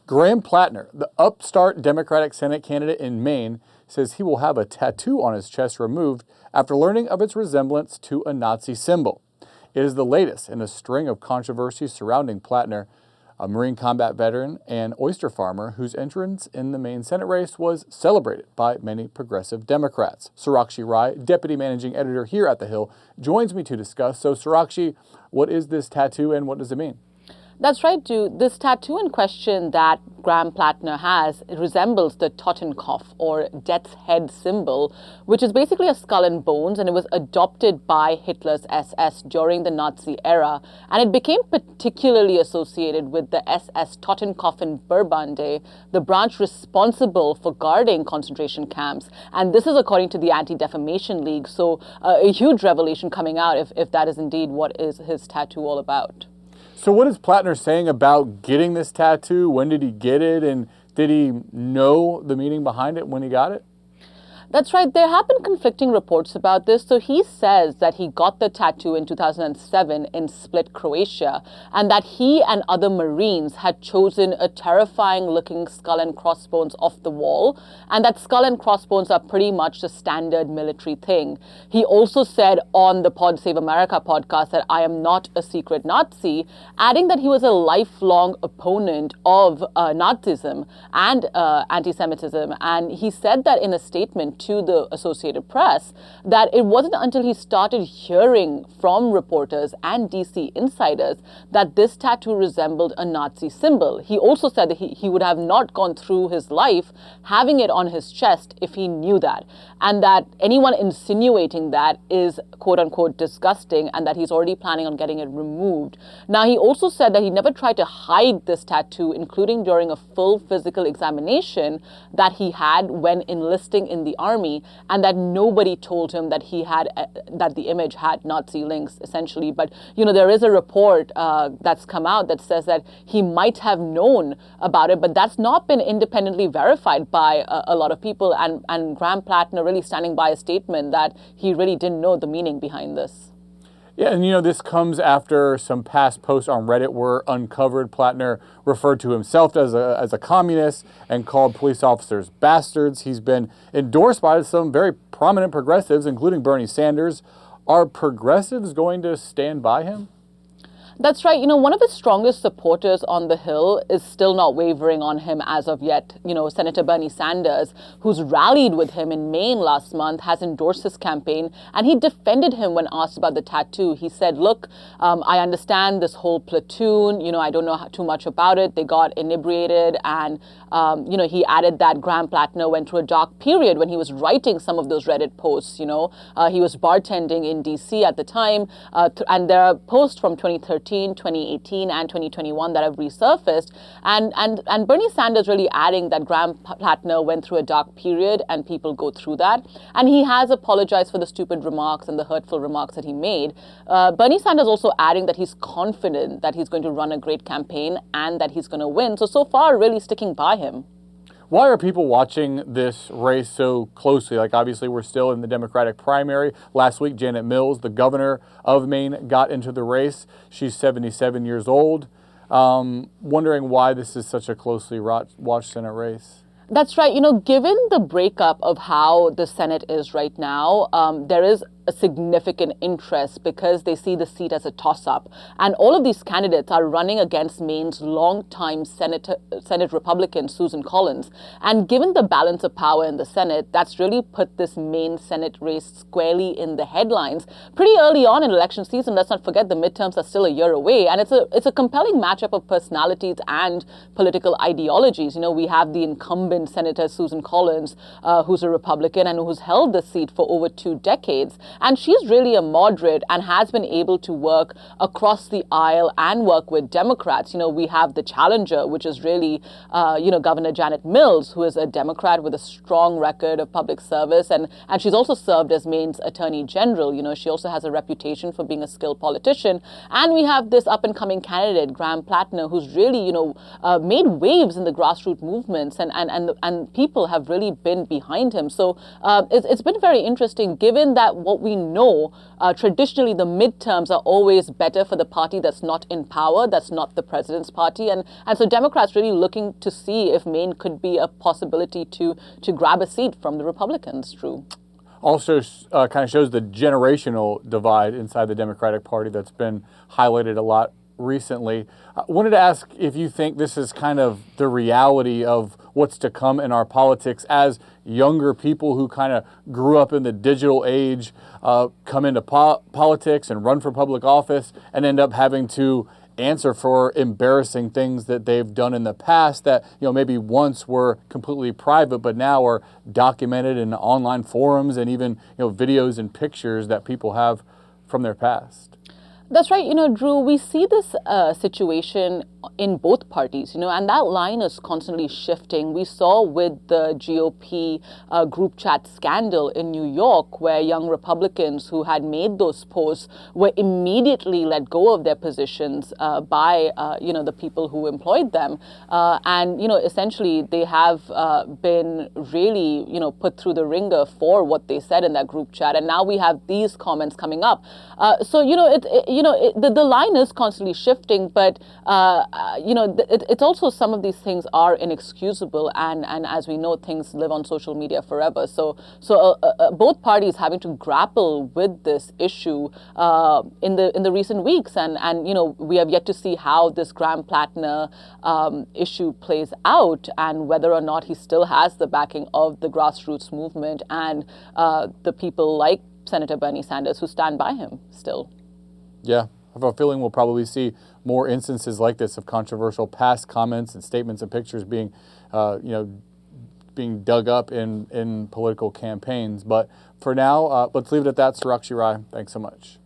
Graham Platner, the upstart Democratic Senate candidate in Maine, says he will have a tattoo on his chest removed after learning of its resemblance to a Nazi symbol. It is the latest in a string of controversies surrounding Platner, a Marine combat veteran and oyster farmer whose entrance in the Maine Senate race was celebrated by many progressive Democrats. Sarakshi Rai, deputy managing editor here at The Hill, joins me to discuss. So, Sarakshi, what is this tattoo and what does it mean? That's right, Jude. This tattoo in question that Graham Platner has resembles the Totenkopf, or death's head symbol, which is basically a skull and bones, and it was adopted by Hitler's SS during the Nazi era. And it became particularly associated with the SS Totenkopf in Verbande, the branch responsible for guarding concentration camps. And this is according to the Anti-Defamation League. So a huge revelation coming out if that is indeed what is his tattoo all about. So what is Platner saying about getting this tattoo? When did he get it? And did he know the meaning behind it when he got it? That's right. There have been conflicting reports about this. So he says that he got the tattoo in 2007 in Split, Croatia, and that he and other Marines had chosen a terrifying looking skull and crossbones off the wall, and that skull and crossbones are pretty much the standard military thing. He also said on the Pod Save America podcast that I am not a secret Nazi, adding that he was a lifelong opponent of Nazism and anti-Semitism. And he said that in a statement to the Associated Press that it wasn't until he started hearing from reporters and DC insiders that this tattoo resembled a Nazi symbol. He also said that he would have not gone through his life having it on his chest if he knew that, and that anyone insinuating that is quote unquote disgusting, and that he's already planning on getting it removed. Now, he also said that he never tried to hide this tattoo, including during a full physical examination that he had when enlisting in the army, and that nobody told him that he had that the image had Nazi links, essentially. But there is a report that's come out that says that he might have known about it, but that's not been independently verified by a lot of people. And Graham Platner really standing by a statement that he really didn't know the meaning behind this. Yeah, and this comes after some past posts on Reddit were uncovered. Platner referred to himself as a communist and called police officers bastards. He's been endorsed by some very prominent progressives, including Bernie Sanders. Are progressives going to stand by him? That's right. One of his strongest supporters on the Hill is still not wavering on him as of yet. Senator Bernie Sanders, who's rallied with him in Maine last month, has endorsed his campaign, and he defended him when asked about the tattoo. He said, look, I understand this whole platoon. I don't know too much about it. They got inebriated, and, he added that Graham Platner went through a dark period when he was writing some of those Reddit posts. He was bartending in D.C. at the time, and there are posts from 2013, 2018, and 2021 that have resurfaced. And Bernie Sanders really adding that Graham Platner went through a dark period, and people go through that. And he has apologized for the stupid remarks and the hurtful remarks that he made. Bernie Sanders also adding that he's confident that he's going to run a great campaign and that he's going to win. So far, really sticking by him. Why are people watching this race so closely? Like, obviously, we're still in the Democratic primary. Last week, Janet Mills, the governor of Maine, got into the race. She's 77 years old. Wondering why this is such a closely watched Senate race. That's right. Given the breakup of how the Senate is right now, there is a significant interest because they see the seat as a toss-up. And all of these candidates are running against Maine's longtime Senate Republican, Susan Collins. And given the balance of power in the Senate, that's really put this Maine Senate race squarely in the headlines pretty early on in election season. Let's not forget the midterms are still a year away. And it's a compelling matchup of personalities and political ideologies. We have the incumbent Senator Susan Collins, who's a Republican and who's held the seat for over 2 decades. And she's really a moderate and has been able to work across the aisle and work with Democrats. We have the challenger, which is really, Governor Janet Mills, who is a Democrat with a strong record of public service. And she's also served as Maine's Attorney General. She also has a reputation for being a skilled politician. And we have this up-and-coming candidate, Graham Platner, who's really, made waves in the grassroots movements, and people have really been behind him. So it's been very interesting, given that what we know traditionally the midterms are always better for the party that's not in power, that's not the president's party. And so Democrats really looking to see if Maine could be a possibility to grab a seat from the Republicans, Drew. Also kind of shows the generational divide inside the Democratic Party that's been highlighted a lot recently. I wanted to ask if you think this is kind of the reality of what's to come in our politics as younger people who kind of grew up in the digital age come into politics and run for public office and end up having to answer for embarrassing things that they've done in the past that, maybe once were completely private, but now are documented in online forums and even, videos and pictures that people have from their past. That's right. Drew, we see this situation in both parties, and that line is constantly shifting. We saw with the GOP group chat scandal in New York, where young Republicans who had made those posts were immediately let go of their positions by, the people who employed them. And essentially, they have been really, put through the ringer for what they said in that group chat. And now we have these comments coming up. So, the line is constantly shifting, but it's also some of these things are inexcusable, and as we know, things live on social media forever. So both parties having to grapple with this issue in the recent weeks, and we have yet to see how this Graham Platner issue plays out, and whether or not he still has the backing of the grassroots movement and the people like Senator Bernie Sanders who stand by him still. Yeah, I have a feeling we'll probably see more instances like this of controversial past comments and statements and pictures being, being dug up in political campaigns. But for now, let's leave it at that. Sarakshi Rai, thanks so much.